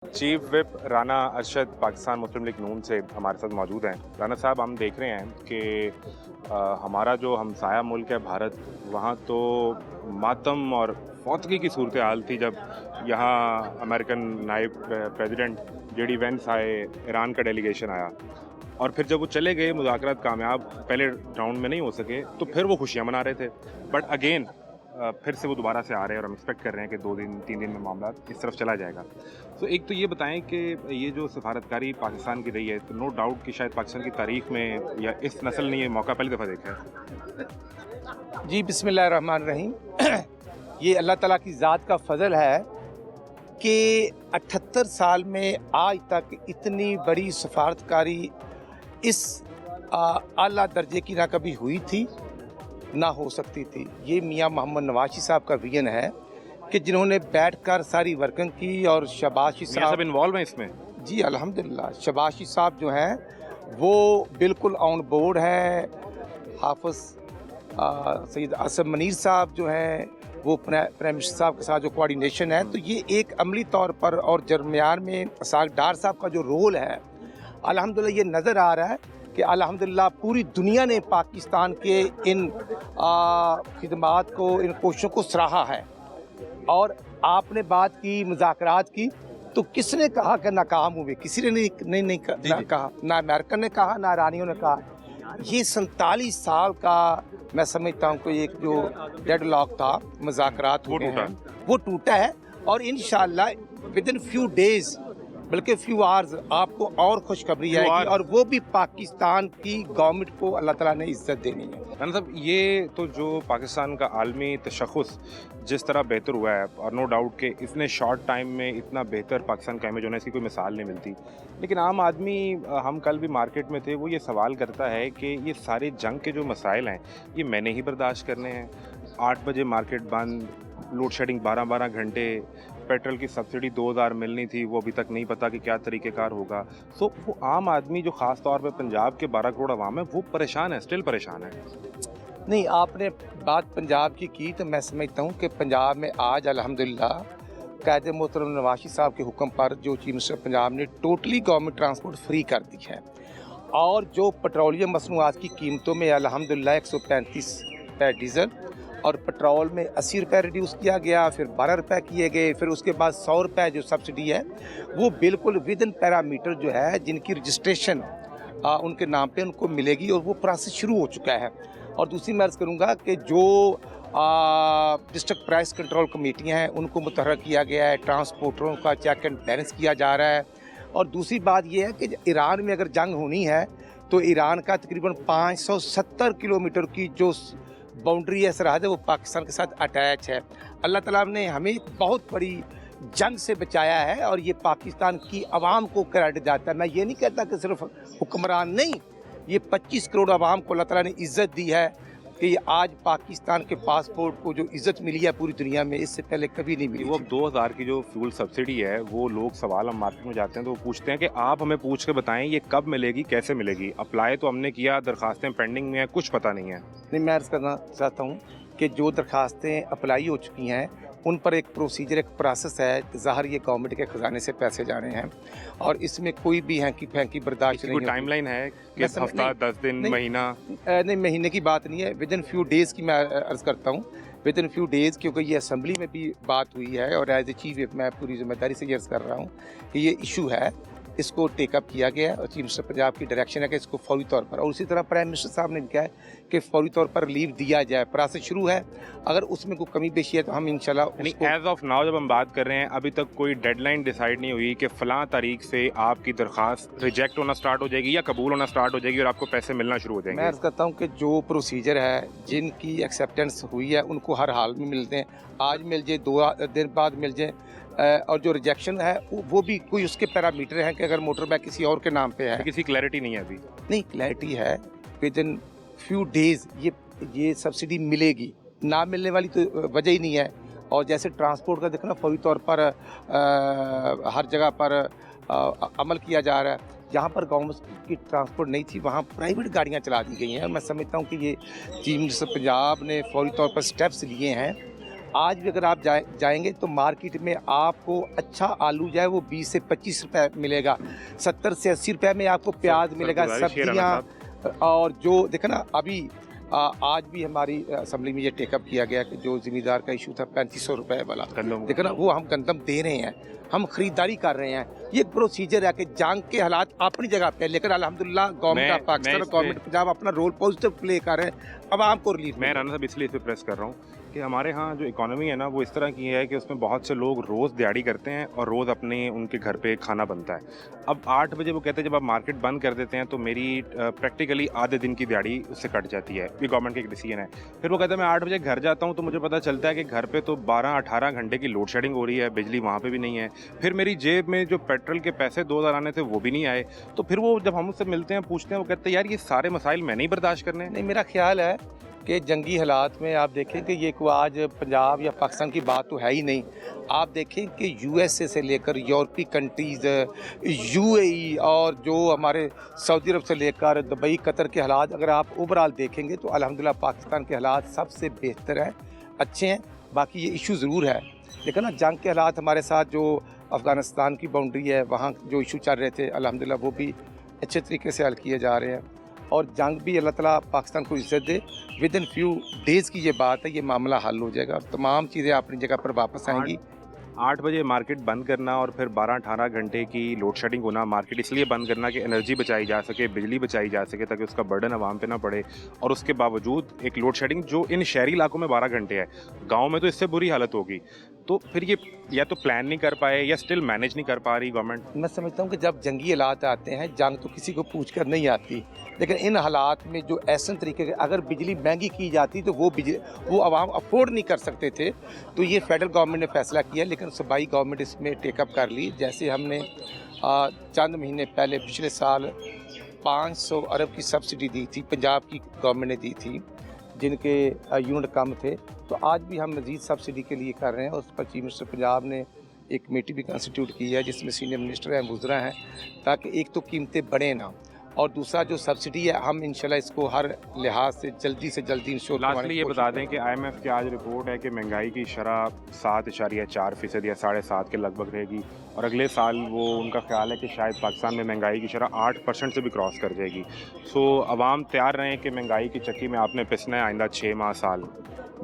Chief whip Rana Arshad Pakistan मुस्लिम league नून से हमारे साथ मौजूद हैं। राना साहब, हम देख रहे हैं कि हमारा जो हमसाया मुल्क है भारत, वहाँ तो मातम और फौतगी की सूरत हाल थी जब यहाँ अमेरिकन नायब प्रेसिडेंट जेडी वेंस आए, ईरान का डेलीगेशन आया और फिर जब वो चले गए, मुज़ाकरात कामयाब पहले राउंड में नहीं हो सके, तो फिर वो खुशियाँ मना रहे थे। बट अगेन फिर से वो दोबारा से आ रहे हैं और हम एक्सपेक्ट कर रहे हैं कि 2 दिन 3 दिन में मामला इस तरफ चला जाएगा। तो एक तो ये बताएं कि ये जो सफारतकारी पाकिस्तान की रही है, तो नो डाउट कि शायद पाकिस्तान की तारीख में या इस नस्ल ने ये मौका पहली दफ़ा देखा है। जी, बिस्मिल्लाहिर्रहमानिर्रहीम। ये अल्लाह ताला की ज़ात का फ़ज़ल है कि 78 साल में आज तक इतनी बड़ी सफारतकारी इस आला दर्जे की ना कभी हुई थी ना हो सकती थी। ये मियाँ मोहम्मद नवाज़ साहब का विजन है कि जिन्होंने बैठकर सारी वर्किंग की और शबाशी साहब इन्वॉल्व हैं इसमें। जी अल्हम्दुलिल्लाह, शबाशी साहब जो हैं वो बिल्कुल ऑन बोर्ड है। हाफ़िज़ सैयद आसिम मनीर साहब जो हैं वो प्राइम मिनिस्टर साहब के साथ जो कोऑर्डिनेशन है, तो ये एक अमली तौर पर और दरमियान में इसाक डार साहब का जो रोल है, अल्हम्दुलिल्लाह ये नज़र आ रहा है कि अल्हम्दुलिल्लाह पूरी दुनिया ने पाकिस्तान के इन खिदमात को, इन कोशिशों को सराहा है। और आपने बात की मुज़ाकरात की, तो किसने कहा कि नाकाम हुए? किसी ने नहीं कहा, ना अमेरिकन ने कहा ना ईरानियों ने कहा। ये 47 साल का मैं समझता हूँ कि एक जो डेडलॉक था, मुज़ाकरात वो टूटा है और इंशाअल्लाह विद इन फ्यू डेज़, बल्कि फ्यू आवर्स आपको और खुशखबरी आएगी और वो भी पाकिस्तान की गवर्नमेंट को अल्लाह ताला ने इज्जत देनी है। राना साहब, ये तो जो पाकिस्तान का आलमी तशख़्ख़ुस जिस तरह बेहतर हुआ है, और नो डाउट कि इतने शॉर्ट टाइम में इतना बेहतर पाकिस्तान का इमेज होना, इसकी कोई मिसाल नहीं मिलती। लेकिन आम आदमी, हम कल भी मार्केट में थे, वो ये सवाल करता है कि ये सारे जंग के जो मसाइल हैं, ये मैंने ही बर्दाश्त करने हैं। 8 बजे मार्केट बंद, लोड शेडिंग 12-12 घंटे, पेट्रोल की सब्सिडी 2000 मिलनी थी, वो अभी तक नहीं पता कि क्या तरीक़ेकार होगा। सो वो आम आदमी जो ख़ास तौर पे पंजाब के 12 करोड़ अवाम है, वो परेशान है, स्टिल परेशान है। नहीं, आपने बात पंजाब की तो मैं समझता हूँ कि पंजाब में आज अल्हम्दुलिल्लाह कायद मोहतरम नवाज़ साहब के हुक्म पर जो चीफ मिनिस्टर पंजाब ने टोटली गवर्नमेंट ट्रांसपोर्ट फ्री कर दी है और जो पेट्रोलियम मसनूआत की कीमतों में अल्हम्दुलिल्लाह 135 रुपये डीज़ल और पेट्रोल में 80 रुपये रिड्यूस किया गया, फिर 12 रुपये किए गए, फिर उसके बाद 100 रुपये जो सब्सिडी है वो बिल्कुल विद इन पैरामीटर जो है, जिनकी रजिस्ट्रेशन उनके नाम पे उनको मिलेगी और वो प्रोसेस शुरू हो चुका है। और दूसरी मैं अर्ज़ करूँगा कि जो डिस्ट्रिक्ट प्राइस कंट्रोल कमेटियाँ हैं उनको मुतहर्रर किया गया है, ट्रांसपोर्टरों का चेक एंड बैलेंस किया जा रहा है। और दूसरी बात ये है कि ईरान में अगर जंग होनी है तो ईरान का तकरीबन 570 किलोमीटर की जो बाउंड्री है, सरहद है, वो पाकिस्तान के साथ अटैच है। अल्लाह ताला ने हमें एक बहुत बड़ी जंग से बचाया है और ये पाकिस्तान की आवाम को क्रेडिट जाता है। मैं ये नहीं कहता कि सिर्फ हुक्मरान, नहीं, ये 25 करोड़ आवाम को अल्लाह ताला ने इज़्ज़त दी है कि आज पाकिस्तान के पासपोर्ट को जो इज़्ज़त मिली है पूरी दुनिया में, इससे पहले कभी नहीं मिली। वो 2000 की जो फ्यूल सब्सिडी है, वो लोग सवाल, हम मार्केट में जाते हैं तो वो पूछते हैं कि आप हमें पूछ के बताएं ये कब मिलेगी, कैसे मिलेगी। अप्लाई तो हमने किया, दरखास्तें पेंडिंग में हैं, कुछ पता नहीं है। नहीं, मैं अर्ज़ करना चाहता हूँ कि जो दरखास्तें अप्लाई हो चुकी हैं उन पर एक प्रोसीजर, एक प्रोसेस है। ज़ाहिर ये गवर्नमेंट के ख़जाने से पैसे जा रहे हैं और इसमें कोई भी हैंकी फैंकी बर्दाश्त नहीं। टाइमलाइन है कि हफ्ता, 10 दिन, महीना? नहीं, महीने की बात नहीं है, विद इन फ्यू डेज़ की मैं अर्ज़ करता हूँ, विद इन फ्यू डेज़, क्योंकि ये असम्बली में भी बात हुई है और एज ए चीफ विप मैं पूरी जिम्मेदारी से ये अर्ज़ कर रहा हूँ कि ये इशू है, इसको टेकअप किया गया है और चीफ मिनिस्टर पंजाब की डायरेक्शन है कि इसको फौरी तौर पर, और उसी तरह प्राइम मिनिस्टर साहब ने कहा है कि फौरी तौर पर रिलीव दिया जाए। प्रोसेस शुरू है, अगर उसमें कोई कमी पेशी है तो हम इंशाल्लाह। एज ऑफ नाउ जब हम बात कर रहे हैं, अभी तक कोई डेडलाइन डिसाइड नहीं हुई कि फ़लाँ तारीख से आपकी दरख्वास्त रिजेक्ट होना स्टार्ट हो जाएगी या कबूल होना स्टार्ट हो जाएगी और आपको पैसे मिलना शुरू हो जाएंगे? मैं अर्ज़ करता हूँ कि जो प्रोसीजर है, जिनकी एक्सेप्टेंस हुई है, उनको हर हाल में मिलते हैं। आज मिल जाए, 2 दिन बाद मिल जाए, और जो रिजेक्शन है वो भी कोई उसके पैरामीटर हैं कि अगर मोटर बाइक किसी और के नाम पे है। किसी क्लैरिटी नहीं है अभी? नहीं, क्लैरिटी है, विद इन फ्यू डेज़ ये सब्सिडी मिलेगी, ना मिलने वाली तो वजह ही नहीं है। और जैसे ट्रांसपोर्ट का देखना, फौरी तौर पर हर जगह पर अमल किया जा रहा है। जहाँ पर गवर्नमेंट की ट्रांसपोर्ट नहीं थी वहाँ प्राइवेट गाड़ियाँ चला दी गई हैं। मैं समझता हूँ कि ये चीफ मिनिस्टर पंजाब ने फौरी तौर पर स्टेप्स लिए हैं आज भी अगर आप जाएंगे तो मार्केट में आपको अच्छा आलू जो है वो 20 से 25 रुपए मिलेगा, 70 से 80 रुपए में आपको प्याज मिलेगा, सब्जियां। और जो देखो ना अभी आज भी हमारी असेंबली में ये टेकअप किया गया कि जो ज़मींदार का इशू था 3500 रुपए वाला, देखो ना वो हम गंदम दे रहे हैं, हम खरीदारी कर रहे हैं। ये प्रोसीजर है कि जंग के हालात अपनी जगह पे, लेकिन अल्हम्दुलिल्लाह गवर्नमेंट ऑफ पाकिस्तान और गवर्नमेंट पंजाब अपना रोल पॉजिटिव प्ले कर रहे हैं, आवाम को रिलीफ। मैं राना साहब इसलिए इस पर प्रेस कर रहा हूँ कि हमारे यहाँ जो इकोनॉमी है ना वो इस तरह की है कि उसमें बहुत से लोग रोज़ दिहाड़ी करते हैं और रोज़ अपने उनके घर पे खाना बनता है। अब 8 बजे वो कहते हैं जब आप मार्केट बंद कर देते हैं तो मेरी प्रैक्टिकली आधे दिन की दिहाड़ी उससे कट जाती है। ये गवर्नमेंट का एक डिसीजन है। फिर वो कहता है मैं 8 बजे घर जाता हूँ तो मुझे पता चलता है कि घर पे तो 12-18 घंटे की लोड शेडिंग हो रही है, बिजली वहाँ पे भी नहीं है। फिर मेरी जेब में जो पेट्रोल के पैसे 2000 आने थे वो भी नहीं आए। तो फिर वो जब हम उससे मिलते हैं पूछते हैं वो कहते हैं यार ये सारे मसाइल मैं नहीं बर्दाश्त करने। नहीं, मेरा ख्याल है कि जंगी हालात में आप देखें कि ये कोई आज पंजाब या पाकिस्तान की बात तो है ही नहीं। आप देखें कि यूएसए से लेकर यूरोपीय कंट्रीज़, यूएई और जो हमारे सऊदी अरब से लेकर दुबई, कतर के हालात अगर आप ओवरऑल देखेंगे तो अल्हम्दुलिल्लाह पाकिस्तान के हालात सबसे बेहतर हैं, अच्छे हैं। बाकी ये इशू ज़रूर है, लेकिन ना जंग के हालात हमारे साथ जो अफ़गानिस्तान की बाउंड्री है वहाँ जो इशू चल रहे थे अल्हम्दुलिल्लाह वो भी अच्छे तरीके से हल किए जा रहे हैं। और जंग भी अल्लाह ताला पाकिस्तान को इज़्ज़त दे, विद इन फ्यू डेज़ की ये बात है, ये मामला हल हो जाएगा और तमाम चीज़ें अपनी जगह पर वापस आएंगी। 8 बजे मार्केट बंद करना और फिर 12-18 घंटे की लोड शेडिंग होना, मार्केट इसलिए बंद करना कि एनर्जी बचाई जा सके, बिजली बचाई जा सके ताकि उसका बर्डन आवाम पे ना पड़े। और उसके बावजूद एक लोड शेडिंग जो इन शहरी इलाकों में 12 घंटे है, गांव में तो इससे बुरी हालत होगी। तो फिर ये या तो प्लान नहीं कर पाए या स्टिल मैनेज नहीं कर पा रही गवर्नमेंट। मैं समझता हूँ कि जब जंगी हालात आते हैं, जंग तो किसी को पूछ कर नहीं आती, लेकिन इन हालात में जो ऐसे तरीके के अगर बिजली महंगी की जाती तो वो आवाम अफोर्ड नहीं कर सकते थे। तो ये फेडरल गवर्नमेंट ने फैसला किया, लेकिन सूबाई गवर्नमेंट इसमें टेकअप कर ली। जैसे हमने चंद महीने पहले पिछले साल 500 अरब की सब्सिडी दी थी, पंजाब की गवर्नमेंट ने दी थी, जिनके यूनिट कम थे। तो आज भी हम मज़ीद सब्सिडी के लिए कर रहे हैं। उस पर चीफ मिनिस्टर पंजाब ने एक कमेटी भी कंस्टिट्यूट की है जिसमें सीनियर मिनिस्टर हैं, वुज़रा हैं, ताकि एक तो कीमतें बढ़े ना और दूसरा जो सब्सिडी है हम इंशाल्लाह इसको हर लिहाज से जल्दी इंश्योर करवाने लास्टली ये बता दें कि IMF की आज रिपोर्ट है कि महंगाई की शरह 7.4% या 7.5 के लगभग रहेगी और अगले साल वो उनका ख्याल है कि शायद पाकिस्तान में महंगाई की शरह 8% से भी क्रॉस कर जाएगी। सो अवाम तैयार रहें कि महंगाई की चक्की में आपने पिसना है आइंदा 6 माह साल।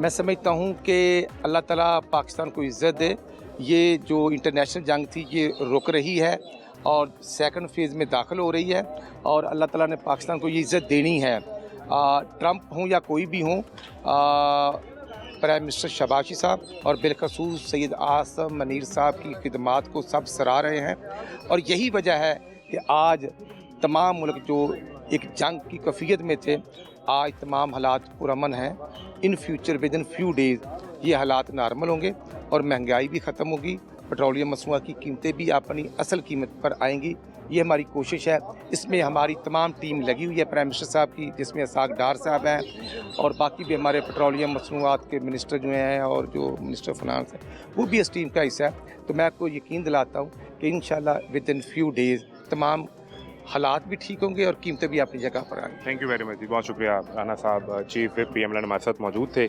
मैं समझता हूँ कि अल्लाह ताला पाकिस्तान को इज़्ज़त दे। ये जो इंटरनेशनल जंग थी ये रुक रही है और सेकंड फेज़ में दाखिल हो रही है और अल्लाह ताला ने पाकिस्तान को ये इज़्ज़त देनी है। ट्रंप हों या कोई भी हों, प्राइम मिनिस्टर शहबाज साहब और बिलखसूस सैयद आसम मनीर साहब की खिदमात को सब सराह रहे हैं और यही वजह है कि आज तमाम मुल्क जो एक जंग की कैफियत में थे, आज तमाम हालात पुरअमन हैं। In future with in few days ये हालात नॉर्मल होंगे और महंगाई भी ख़त्म होगी, पेट्रोलियम मसनूआत की कीमतें भी अपनी असल कीमत पर आएंगी। ये हमारी कोशिश है। इसमें हमारी तमाम टीम लगी हुई है प्राइम मिनिस्टर साहब की, जिसमें इसाक डार साहब हैं और बाकी भी हमारे पेट्रोलियम मसनूआत के मिनिस्टर जो हैं और जो मिनिस्टर फाइनेंस है वो भी इस टीम का हिस्सा है। तो मैं आपको यकीन दिलाता हूँ कि इंशाल्लाह विद इन फ्यू डेज़ तमाम हालात भी ठीक होंगे और कीमतें भी अपनी जगह पर आएंगी। थैंक यू वेरी मच जी, बहुत शुक्रिया। राना साहब चीफ विप PMLN हमारे साथ मौजूद थे।